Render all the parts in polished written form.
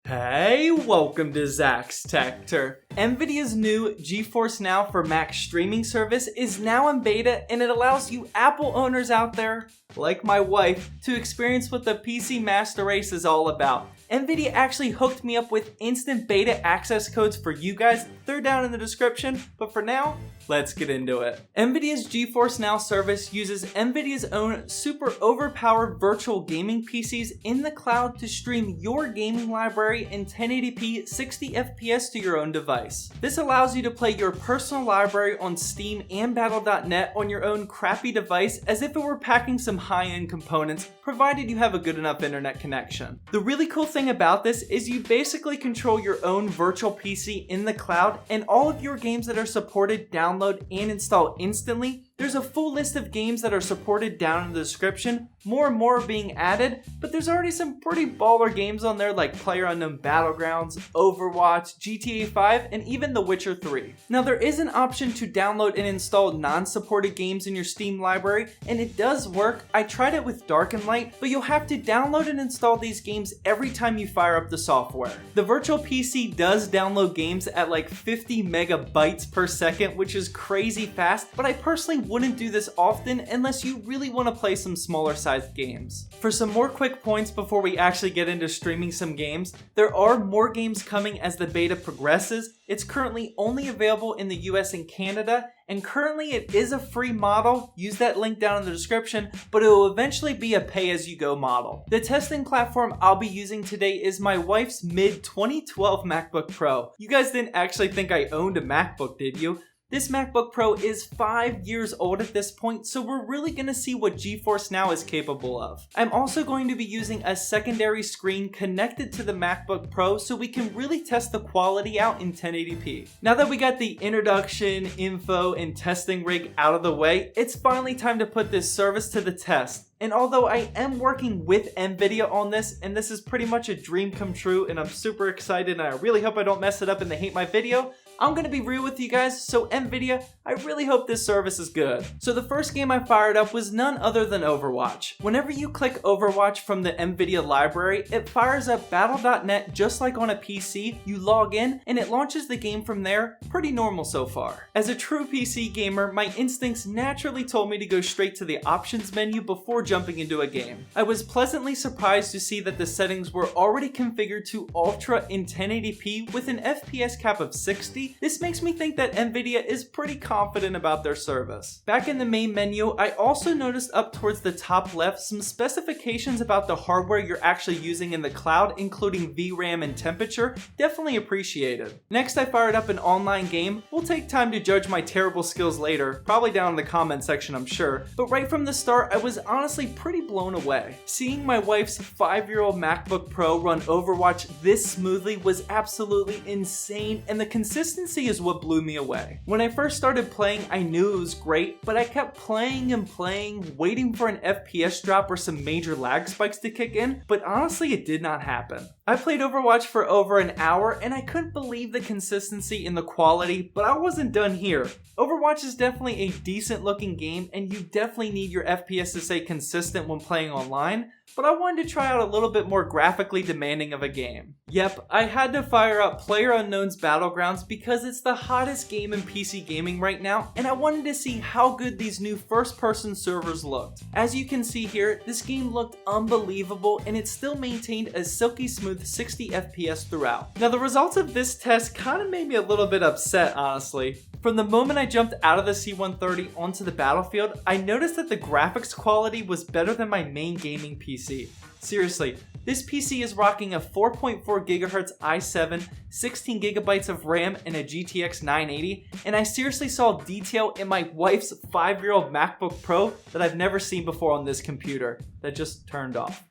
Hey, welcome to Zach's Tech Turf. Nvidia's new GeForce Now for Mac streaming service is now in beta, and it allows you Apple owners out there, like my wife, to experience what the PC Master Race is all about. Nvidia actually hooked me up with instant beta access codes for you guys. They're down in the description, but for now, let's get into it. Nvidia's GeForce Now service uses Nvidia's own super overpowered virtual gaming PCs in the cloud to stream your gaming library in 1080p 60 FPS to your own device. This allows you to play your personal library on Steam and Battle.net on your own crappy device as if it were packing some high-end components, provided you have a good enough internet connection. The really cool thing about this is you basically control your own virtual PC in the cloud, and all of your games that are supported download and install instantly. There's a full list of games that are supported down in the description. More and more are being added, but there's already some pretty baller games on there like PlayerUnknown's Battlegrounds, Overwatch, GTA 5, and even The Witcher 3. Now there is an option to download and install non-supported games in your Steam library, and it does work. I tried it with Dark and Light, but you'll have to download and install these games every time you fire up the software. The virtual PC does download games at like 50 megabytes per second, which is crazy fast, but I personally wouldn't do this often unless you really want to play some smaller sized games. For some more quick points before we actually get into streaming some games, there are more games coming as the beta progresses. It's currently only available in the US and Canada, and currently it is a free model. Use that link down in the description, but it will eventually be a pay-as-you-go model. The testing platform I'll be using today is my wife's mid-2012 MacBook Pro. You guys didn't actually think I owned a MacBook, did you? This MacBook Pro is 5 years old at this point, so we're really going to see what GeForce Now is capable of. I'm also going to be using a secondary screen connected to the MacBook Pro so we can really test the quality out in 1080p. Now that we got the introduction, info, and testing rig out of the way, it's finally time to put this service to the test. And although I am working with Nvidia on this, and this is pretty much a dream come true, and I'm super excited, and I really hope I don't mess it up and they hate my video, I'm gonna be real with you guys, so Nvidia, I really hope this service is good. So the first game I fired up was none other than Overwatch. Whenever you click Overwatch from the Nvidia library, it fires up Battle.net just like on a PC. You log in, and it launches the game from there. Pretty normal so far. As a true PC gamer, my instincts naturally told me to go straight to the options menu before jumping into a game. I was pleasantly surprised to see that the settings were already configured to Ultra in 1080p with an FPS cap of 60. This makes me think that Nvidia is pretty confident about their service. Back in the main menu, I also noticed up towards the top left some specifications about the hardware you're actually using in the cloud, including VRAM and temperature. Definitely appreciated. Next, I fired up an online game. We'll take time to judge my terrible skills later, probably down in the comment section I'm sure, but right from the start I was honestly pretty blown away. Seeing my wife's 5-year-old MacBook Pro run Overwatch this smoothly was absolutely insane, and the consistency is what blew me away. When I first started playing, I knew it was great, but I kept playing and playing, waiting for an FPS drop or some major lag spikes to kick in, but honestly it did not happen. I played Overwatch for over an hour, and I couldn't believe the consistency and the quality, but I wasn't done here. Overwatch is definitely a decent looking game, and you definitely need your FPS to stay consistent when playing online, but I wanted to try out a little bit more graphically demanding of a game. Yep, I had to fire up PlayerUnknown's Battlegrounds because it's the hottest game in PC gaming right now, and I wanted to see how good these new first-person servers looked. As you can see here, this game looked unbelievable, and it still maintained a silky smooth 60 FPS throughout. Now the results of this test kind of made me a little bit upset, honestly. From the moment I jumped out of the C-130 onto the battlefield, I noticed that the graphics quality was better than my main gaming PC. Seriously, this PC is rocking a 4.4 GHz i7, 16 GB of RAM, and a GTX 980, and I seriously saw detail in my wife's 5-year-old MacBook Pro that I've never seen before on this computer that just turned off.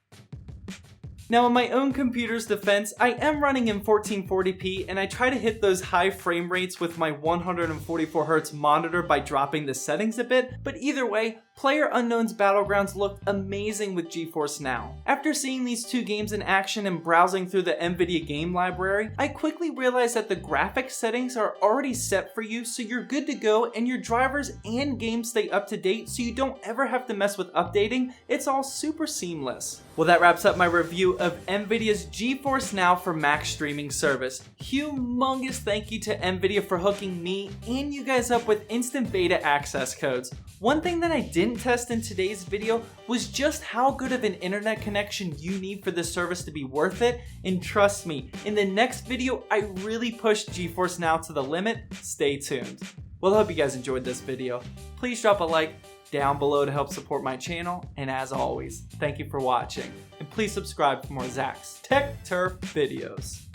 Now in my own computer's defense, I am running in 1440p, and I try to hit those high frame rates with my 144Hz monitor by dropping the settings a bit, but either way, PlayerUnknown's Battlegrounds looked amazing with GeForce Now. After seeing these two games in action and browsing through the Nvidia game library, I quickly realized that the graphics settings are already set for you, so you're good to go, and your drivers and games stay up to date so you don't ever have to mess with updating. It's all super seamless. Well, that wraps up my review of Nvidia's GeForce Now for Mac streaming service. Humongous thank you to Nvidia for hooking me and you guys up with instant beta access codes. One thing that I didn't test in today's video was just how good of an internet connection you need for this service to be worth it, and trust me, in the next video I really pushed GeForce Now to the limit. Stay tuned. Well, I hope you guys enjoyed this video. Please drop a like down below to help support my channel, and as always, thank you for watching, and please subscribe for more Zach's Tech Turf videos.